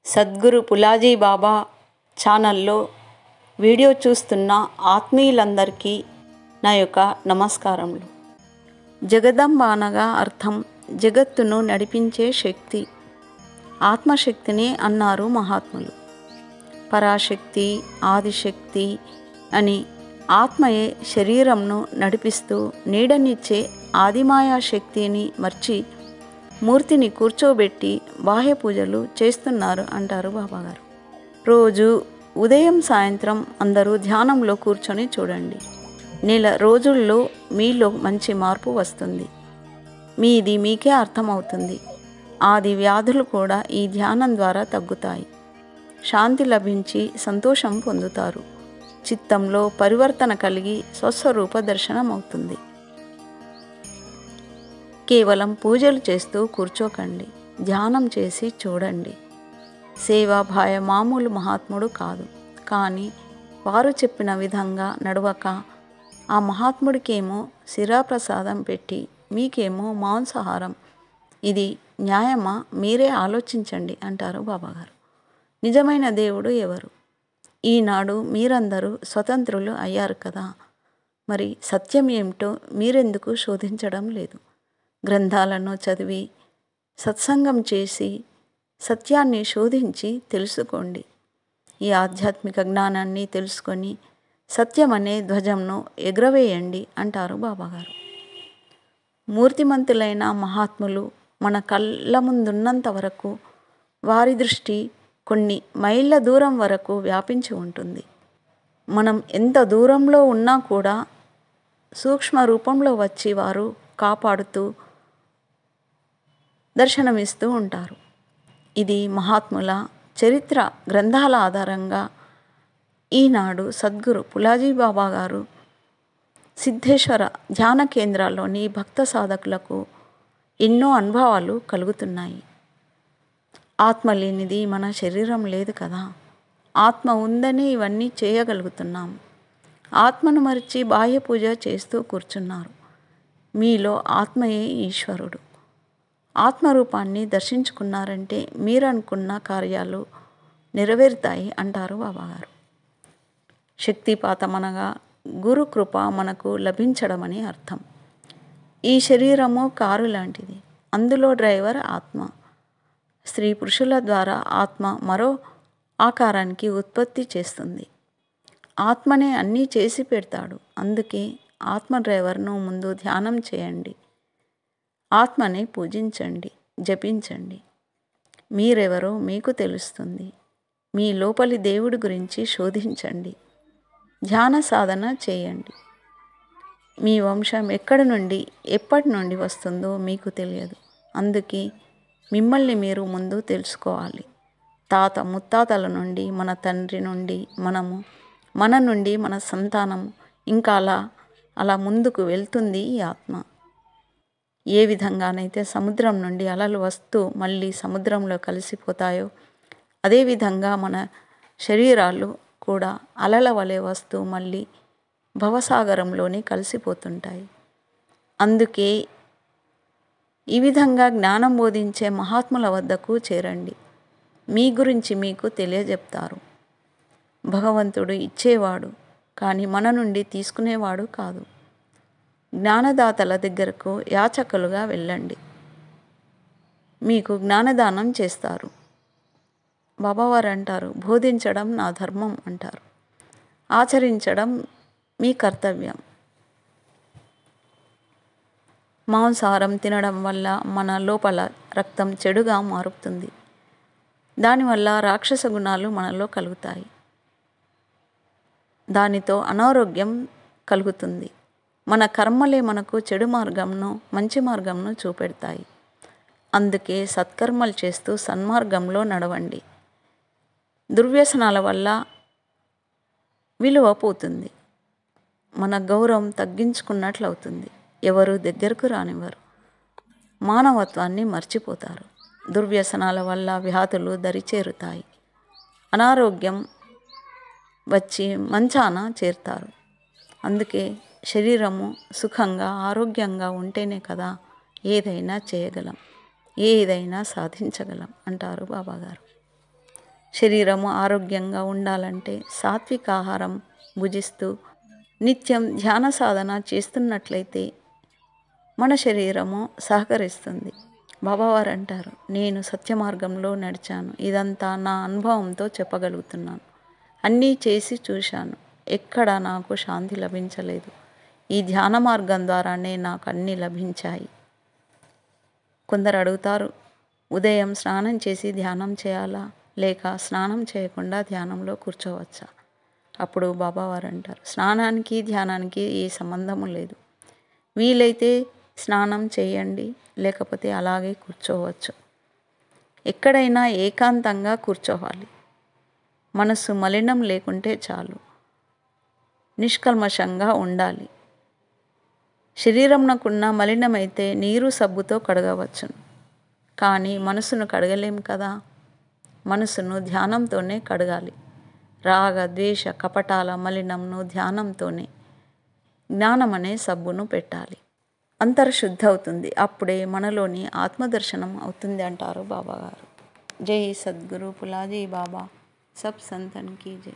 సద్గురు పులాజీ బాబా ఛానల్లో వీడియో చూస్తున్న ఆత్మీయులందరికీ నా యొక్క నమస్కారములు. జగదంబ అనగా అర్థం జగత్తును నడిపించే శక్తి. ఆత్మశక్తిని అన్నారు మహాత్ములు. పరాశక్తి, ఆదిశక్తి అని ఆత్మయే శరీరంను నడిపిస్తూ నీడనిచ్చే ఆదిమాయా శక్తిని మర్చి మూర్తిని కూర్చోబెట్టి బాహ్య పూజలు చేస్తున్నారు అంటారు బాబాగారు. రోజు ఉదయం సాయంత్రం అందరూ ధ్యానంలో కూర్చొని చూడండి. నెల రోజుల్లో మీలో మంచి మార్పు వస్తుంది. మీది మీకే అర్థమవుతుంది. ఆది వ్యాధులు కూడా ఈ ధ్యానం ద్వారా తగ్గుతాయి. శాంతి లభించి సంతోషం పొందుతారు. చిత్తంలో పరివర్తన కలిగి స్వస్వరూప దర్శనం అవుతుంది. కేవలం పూజలు చేస్తూ కూర్చోకండి, ధ్యానం చేసి చూడండి. సేవాభాయ మామూలు మహాత్ముడు కాదు, కానీ వారు చెప్పిన విధంగా నడవక ఆ మహాత్ముడికేమో శిరాప్రసాదం పెట్టి మీకేమో మాంసాహారం. ఇది న్యాయమా? మీరే ఆలోచించండి అంటారు బాబాగారు. నిజమైన దేవుడు ఎవరు? ఈనాడు మీరందరూ స్వతంత్రులు అయ్యారు కదా, మరి సత్యం ఏమిటో మీరెందుకు శోధించడం లేదు? గ్రంథాలను చదివి సత్సంగం చేసి సత్యాన్ని శోధించి తెలుసుకోండి. ఈ ఆధ్యాత్మిక జ్ఞానాన్ని తెలుసుకొని సత్యమనే ధ్వజంను ఎగురవేయండి అంటారు బాబాగారు. మూర్తిమంతులైన మహాత్ములు మన కళ్ళ ముందున్నంత వరకు వారి దృష్టి కొన్ని మైళ్ళ దూరం వరకు వ్యాపించి ఉంటుంది. మనం ఎంత దూరంలో ఉన్నా కూడా సూక్ష్మ రూపంలో వచ్చి వారు కాపాడుతూ దర్శనమిస్తూ ఉంటారు. ఇది మహాత్ముల చరిత్ర గ్రంథాల ఆధారంగా ఈనాడు సద్గురు పులాజీ బాబా గారు సిద్ధేశ్వర ధ్యాన కేంద్రాల్లోని భక్త సాధకులకు ఎన్నో అనుభవాలు కలుగుతున్నాయి. ఆత్మ లేనిది మన శరీరం లేదు కదా. ఆత్మ ఉందని ఇవన్నీ చేయగలుగుతున్నాం. ఆత్మను మరిచి బాహ్య పూజ చేస్తూ కూర్చున్నారు. మీలో ఆత్మయే ఈశ్వరుడు. ఆత్మరూపాన్ని దర్శించుకున్నారంటే మీరనుకున్న కార్యాలు నెరవేరుతాయి అంటారు బాబాగారు. శక్తిపాతం అనగా గురు కృప మనకు లభించడమని అర్థం. ఈ శరీరము కారు లాంటిది, అందులో డ్రైవర్ ఆత్మ. స్త్రీ పురుషుల ద్వారా ఆత్మ మరో ఆకారానికి ఉత్పత్తి చేస్తుంది. ఆత్మనే అన్నీ చేసి పెడతాడు. అందుకే ఆత్మ డ్రైవర్ను ముందు ధ్యానం చేయండి. ఆత్మని పూజించండి, జపించండి. మీరెవరో మీకు తెలుస్తుంది. మీ లోపలి దేవుడి గురించి శోధించండి. ధ్యాన సాధన చేయండి. మీ వంశం ఎక్కడి నుండి ఎప్పటి నుండి వస్తుందో మీకు తెలియదు. అందుకే మిమ్మల్ని మీరు ముందు తెలుసుకోవాలి. తాత ముత్తాతల నుండి, మన తండ్రి నుండి మనము, మన నుండి మన సంతానం, ఇంకా అలా ముందుకు వెళ్తుంది ఈ ఆత్మ. ఏ విధంగానైతే సముద్రం నుండి అలలు వస్తూ మళ్ళీ సముద్రంలో కలిసిపోతాయో అదేవిధంగా మన శరీరాలు కూడా అలల వలె వస్తూ మళ్ళీ భవసాగరంలోనే కలిసిపోతుంటాయి. అందుకే ఈ విధంగా జ్ఞానం బోధించే మహాత్ముల వద్దకు చేరండి. మీ గురించి మీకు తెలియజెప్తారు. భగవంతుడు ఇచ్చేవాడు, కానీ మన నుండి తీసుకునేవాడు కాదు. జ్ఞానదాతల దగ్గరకు యాచకులుగా వెళ్ళండి, మీకు జ్ఞానదానం చేస్తారు. బాబావారు అంటారు, బోధించడం నా ధర్మం అంటారు, ఆచరించడం మీ కర్తవ్యం. మాంసాహారం తినడం వల్ల మన లోపల రక్తం చెడుగా మారుతుంది. దానివల్ల రాక్షస గుణాలు మనలో కలుగుతాయి. దానితో అనారోగ్యం కలుగుతుంది. మన కర్మలే మనకు చెడు మార్గంను, మంచి మార్గంను చూపెడతాయి. అందుకే సత్కర్మలు చేస్తూ సన్మార్గంలో నడవండి. దుర్వ్యసనాల వల్ల విలువ పోతుంది. మన గౌరవం తగ్గించుకున్నట్లు అవుతుంది. ఎవరు దగ్గరకు రానివ్వరు. మానవత్వాన్ని మర్చిపోతారు. దుర్వ్యసనాల వల్ల వ్యాధులు దరిచేరుతాయి. అనారోగ్యం వచ్చి మంచాన చేరుతారు. అందుకే శరీరము సుఖంగా ఆరోగ్యంగా ఉంటేనే కదా ఏదైనా చేయగలం, ఏదైనా సాధించగలం అంటారు బాబాగారు. శరీరము ఆరోగ్యంగా ఉండాలంటే సాత్విక ఆహారం భుజిస్తూ నిత్యం ధ్యాన సాధన చేస్తున్నట్లయితే మన శరీరము సహకరిస్తుంది. బాబావారు అంటారు, నేను సత్య మార్గంలో నడిచాను, ఇదంతా నా అనుభవంతో చెప్పగలుగుతున్నాను, అన్నీ చేసి చూశాను, ఎక్కడ నాకు శాంతి లభించలేదు, ఈ ధ్యాన మార్గం ద్వారానే నాకు అన్నీ లభించాయి. కొందరు అడుగుతారు, ఉదయం స్నానం చేసి ధ్యానం చేయాలా, లేక స్నానం చేయకుండా ధ్యానంలో కూర్చోవచ్చా? అప్పుడు బాబావారు అంటారు, స్నానానికి ధ్యానానికి ఏ సంబంధము లేదు. వీలైతే స్నానం చేయండి, లేకపోతే అలాగే కూర్చోవచ్చు. ఎక్కడైనా ఏకాంతంగా కూర్చోవాలి. మనసు మలినం లేకుంటే చాలు. నిష్కల్మషంగా ఉండాలి. శరీరంనకున్న మలినమైతే నీరు సబ్బుతో కడగవచ్చును, కానీ మనసును కడగలేం కదా. మనసును ధ్యానంతోనే కడగాలి. రాగ ద్వేష కపటాల మలినంను ధ్యానంతోనే, జ్ఞానం అనే సబ్బును పెట్టాలి. అంతర్శుద్ధి అవుతుంది. అప్పుడే మనలోని ఆత్మదర్శనం అవుతుంది అంటారు బాబాగారు. జై సద్గురు పులాజీ బాబా. సబ్ సంతన్ కీ జై.